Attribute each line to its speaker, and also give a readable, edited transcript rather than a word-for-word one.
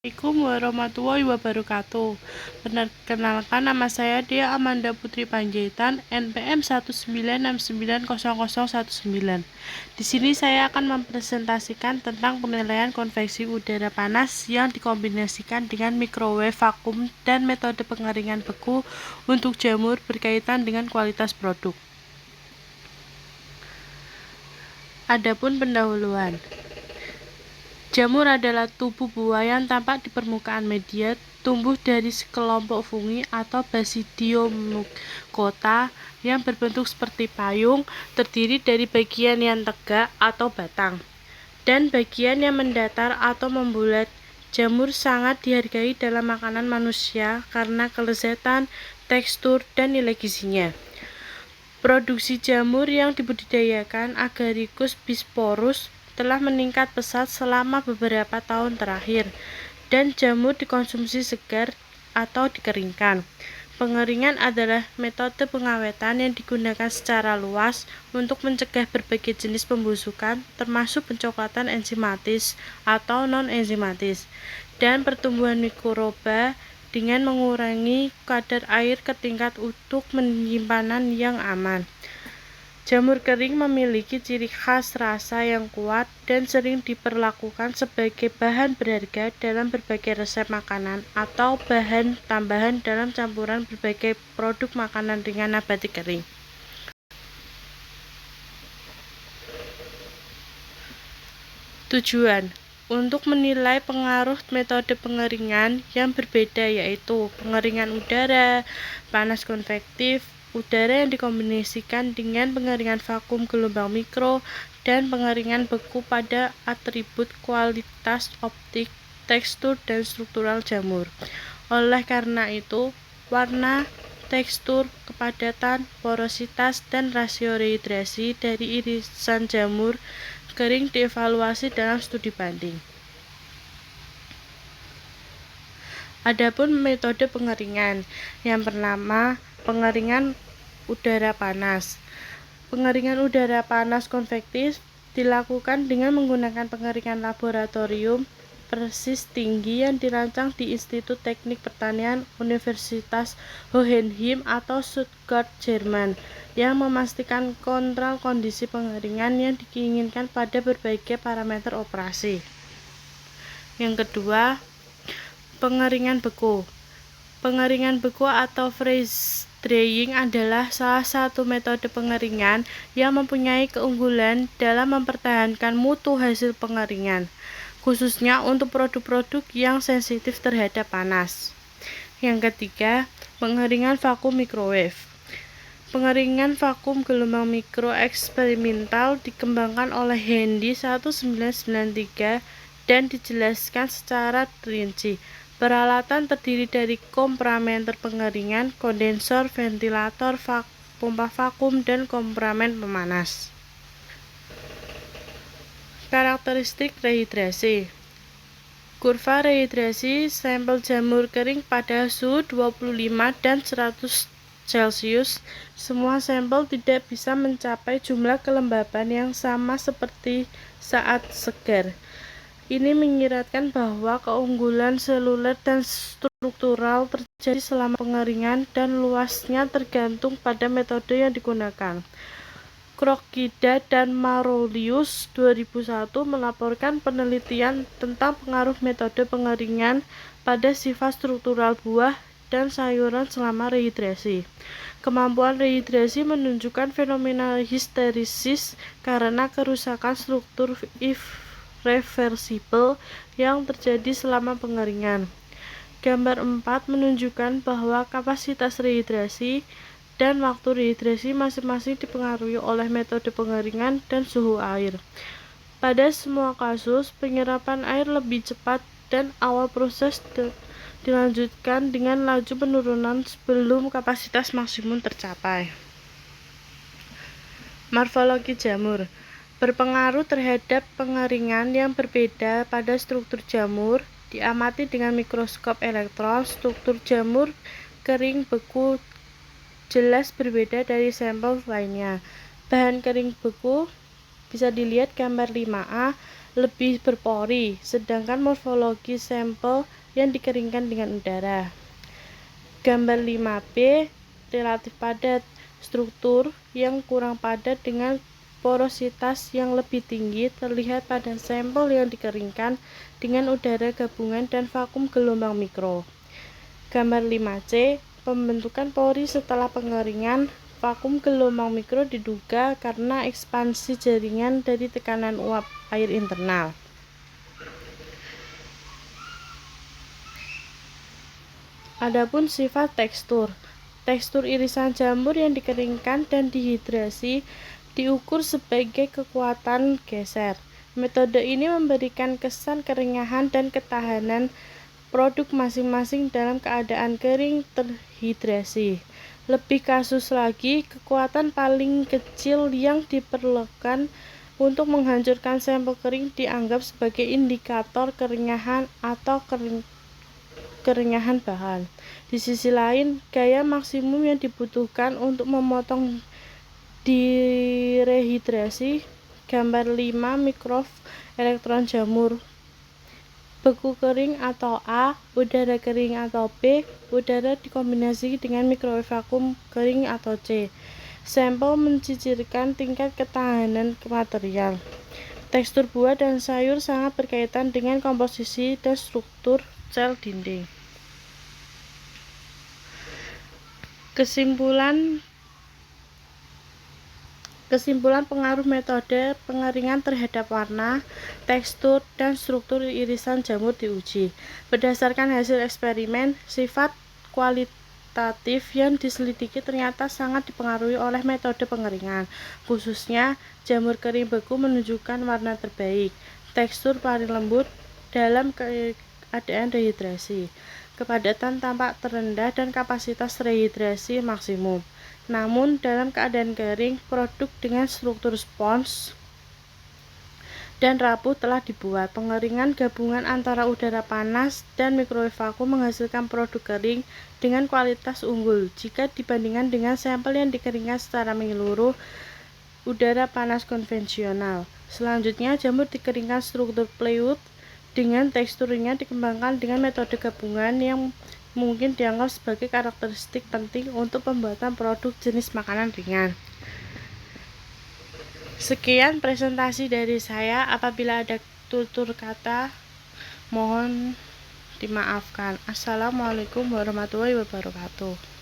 Speaker 1: Assalamualaikum warahmatullahi wabarakatuh. Perkenalkan, nama saya Dea Amanda Putri Panjaitan, NPM 196900019. Di sini saya akan mempresentasikan tentang penilaian konveksi udara panas yang dikombinasikan dengan microwave vakum dan metode pengeringan beku untuk jamur berkaitan dengan kualitas produk. Adapun pendahuluan. Jamur adalah tubuh buah yang tampak di permukaan media, tumbuh dari sekelompok fungi atau basidiomycota yang berbentuk seperti payung, terdiri dari bagian yang tegak atau batang, dan bagian yang mendatar atau membulat. Jamur sangat dihargai dalam makanan manusia karena kelezatan, tekstur, dan nilai gizinya. Produksi jamur yang dibudidayakan Agaricus bisporus telah meningkat pesat selama beberapa tahun terakhir, dan jamur dikonsumsi segar atau dikeringkan. Pengeringan adalah metode pengawetan yang digunakan secara luas untuk mencegah berbagai jenis pembusukan, termasuk pencoklatan enzimatis atau non-enzimatis, dan pertumbuhan mikroba dengan mengurangi kadar air ke tingkat untuk penyimpanan yang aman. Jamur kering memiliki ciri khas rasa yang kuat dan sering diperlakukan sebagai bahan berharga dalam berbagai resep makanan atau bahan tambahan dalam campuran berbagai produk makanan ringan nabati kering. Tujuan untuk menilai pengaruh metode pengeringan yang berbeda, yaitu pengeringan udara, panas konvektif, udara yang dikombinasikan dengan pengeringan vakum gelombang mikro, dan pengeringan beku pada atribut kualitas optik, tekstur, dan struktural jamur. Oleh karena itu, warna, tekstur, kepadatan, porositas, dan rasio rehidrasi dari irisan jamur kering dievaluasi dalam studi banding. Adapun metode pengeringan yang pertama, pengeringan udara panas. Pengeringan udara panas konvektif dilakukan dengan menggunakan pengeringan laboratorium persis tinggi yang dirancang di Institut Teknik Pertanian Universitas Hohenheim atau Stuttgart, Jerman, yang memastikan kontrol kondisi pengeringan yang diinginkan pada berbagai parameter operasi. Yang kedua, pengeringan beku. Pengeringan beku atau freeze drying adalah salah satu metode pengeringan yang mempunyai keunggulan dalam mempertahankan mutu hasil pengeringan, khususnya untuk produk-produk yang sensitif terhadap panas. Yang ketiga, pengeringan vakum microwave. Pengeringan vakum gelombang mikro eksperimental dikembangkan oleh Handy 1993 dan dijelaskan secara rinci. Peralatan terdiri dari kompremen pengeringan, kondensor, ventilator, pompa vakum, dan kompremen pemanas. Karakteristik rehidrasi. Kurva rehidrasi sampel jamur kering pada suhu 25 dan 100 Celcius. Semua sampel tidak bisa mencapai jumlah kelembaban yang sama seperti saat segar. Ini menyiratkan bahwa keunggulan seluler dan struktural terjadi selama pengeringan, dan luasnya tergantung pada metode yang digunakan. Krokida dan Maroulius 2001 melaporkan penelitian tentang pengaruh metode pengeringan pada sifat struktural buah dan sayuran selama rehidrasi. Kemampuan rehidrasi menunjukkan fenomena histeresis karena kerusakan struktur irreversibel yang terjadi selama pengeringan. Gambar 4 menunjukkan bahwa kapasitas rehidrasi dan waktu rehidrasi masing-masing dipengaruhi oleh metode pengeringan dan suhu air. Pada semua kasus, penyerapan air lebih cepat dan awal proses dilanjutkan dengan laju penurunan sebelum kapasitas maksimum tercapai. Morfologi jamur berpengaruh terhadap pengeringan yang berbeda pada struktur jamur. Diamati dengan mikroskop elektron, struktur jamur kering beku jelas berbeda dari sampel lainnya. Bahan kering beku bisa dilihat gambar 5A. lebih berpori, sedangkan morfologi sampel yang dikeringkan dengan udara. Gambar 5b, relatif padat. Struktur yang kurang padat dengan porositas yang lebih tinggi terlihat pada sampel yang dikeringkan dengan udara gabungan dan vakum gelombang mikro. Gambar 5c, pembentukan pori setelah pengeringan. Vakum gelombang mikro diduga karena ekspansi jaringan dari tekanan uap air internal. Adapun sifat tekstur. Tekstur irisan jamur yang dikeringkan dan dihidrasi diukur sebagai kekuatan geser. Metode ini memberikan kesan keringahan dan ketahanan produk masing-masing dalam keadaan kering terhidrasi. Lebih kasus lagi, kekuatan paling kecil yang diperlukan untuk menghancurkan sampel kering dianggap sebagai indikator keringahan atau keringahan bahan. Di sisi lain, gaya maksimum yang dibutuhkan untuk memotong direhidrasi. Gambar 5 mikrov elektron jamur. Beku kering atau A, udara kering atau B, udara dikombinasi dengan mikrowave vakum kering atau C. Sampel mencicirkan tingkat ketahanan material. Tekstur buah dan sayur sangat berkaitan dengan komposisi dan struktur sel dinding. Kesimpulan pengaruh metode pengeringan terhadap warna, tekstur, dan struktur irisan jamur diuji. Berdasarkan hasil eksperimen, sifat kualitatif yang diselidiki ternyata sangat dipengaruhi oleh metode pengeringan. Khususnya, jamur kering beku menunjukkan warna terbaik, tekstur paling lembut dalam keadaan rehidrasi. Kepadatan tampak terendah dan kapasitas rehidrasi maksimum. Namun, dalam keadaan kering, produk dengan struktur spons dan rapuh telah dibuat. Pengeringan gabungan antara udara panas dan mikrowave vakum menghasilkan produk kering dengan kualitas unggul jika dibandingkan dengan sampel yang dikeringkan secara menyeluruh udara panas konvensional. Selanjutnya, jamur dikeringkan struktur fluid dengan teksturnya dikembangkan dengan metode gabungan yang mungkin dianggap sebagai karakteristik penting untuk pembuatan produk jenis makanan ringan. Sekian presentasi dari saya. Apabila ada tutur kata, mohon dimaafkan. Assalamualaikum warahmatullahi wabarakatuh.